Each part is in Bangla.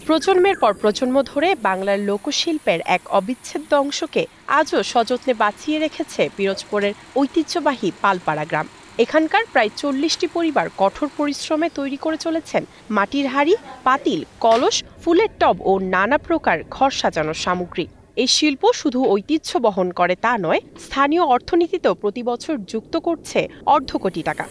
প্রজন্মের পর প্রজন্ম ধরে বাংলার লোকশিল্পের এক অবিচ্ছেদ্য অংশকে আজও সযত্নে বাঁচিয়ে রেখেছে পিরোজপুরের ঐতিহ্যবাহী পালপাড়া গ্রাম। এখানকার প্রায় ৪০টি পরিবার কঠোর পরিশ্রমে তৈরি করে চলেছেন মাটির হাঁড়ি, পাতিল, কলস, ফুলের টব ও নানা প্রকার ঘর সাজানোর সামগ্রী। এই শিল্প শুধু ঐতিহ্য বহন করে তা নয়, স্থানীয় অর্থনীতিতেও প্রতি বছর যুক্ত করছে অর্ধ কোটি টাকা।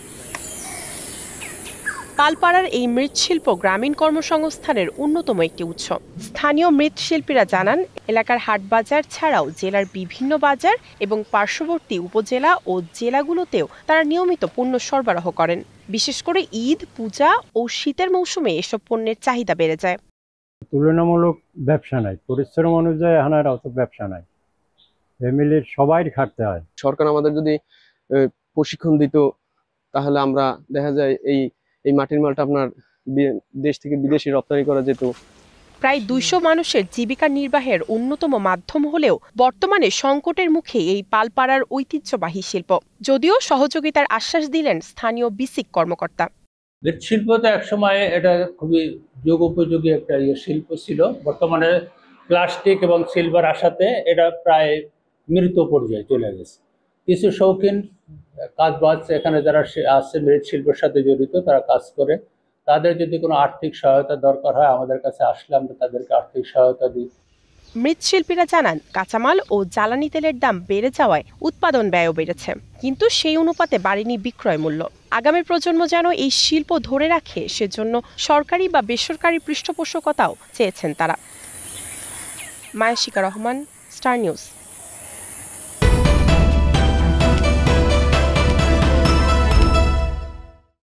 পালপাড়ার এই মৃৎশিল্প গ্রামীণ কর্মসংস্থানের অন্যতম একটি উৎস। স্থানীয় মৃৎশিল্পীরা জানান, এলাকার হাটবাজার ছাড়াও জেলার বিভিন্ন বাজার এবং পার্শ্ববর্তী উপজেলা ও জেলাগুলোতেও তারা নিয়মিত পণ্য সরবরাহ করেন। বিশেষ করে ঈদ, পূজা ও শীতের মৌসুমে এসব পণ্যের চাহিদা বেড়ে যায়। তুলনামূলক ব্যবসা নাই, পরিশ্রম অনুযায়ী এখন আর অত ব্যবসা নাই, ফ্যামিলির সবাই খাটতে হয়। সরকার আমাদের যদি প্রশিক্ষণ দিত তাহলে আমরা দেখা যায় এই মাটির মালটা আপনার দেশ থেকে বিদেশে রপ্তানি করা যেত। প্রায় ২০০ মানুষের জীবিকা নির্বাহের অন্যতম মাধ্যম হলেও বর্তমানে সংকটের মুখে এই পালপাড়ার ঐতিহ্যবাহী শিল্প। যদিও সহযোগিতার আশ্বাস দিলেন স্থানীয় বিসিক কর্মকর্তা। মৃৎশিল্প তো একসময় এটা খুবই যুগোপযোগী একটা শিল্প ছিল। বর্তমানে প্লাস্টিক এবং সিলভার আসাতে এটা প্রায় মৃত পর্যায়ে চলে গেছে। কিছু শৌখিন কাজবাজ এখানে যারা আছে মৃৎশিল্পের সাথে জড়িত, তারা কাজ করে। তাদের যদি কোনো আর্থিক সহায়তা দরকার হয় আমাদের কাছে আসলে আমরা তাদেরকে আর্থিক সহায়তা দিই। মৃৎশিল্পীরা জানান, কাঁচামাল ও জ্বালানি তেলের দাম বেড়ে যাওয়ায় উৎপাদন ব্যয়ও বেড়েছে, কিন্তু সেই অনুপাতে বাড়েনি বিক্রয় মূল্য। আগামী প্রজন্ম যেন এই শিল্প ধরে রাখে, সেজন্য সরকারি বা বেসরকারি পৃষ্ঠপোষকতাও চেয়েছেন তারা। মায়াশিকা রহমান, স্টার নিউজ।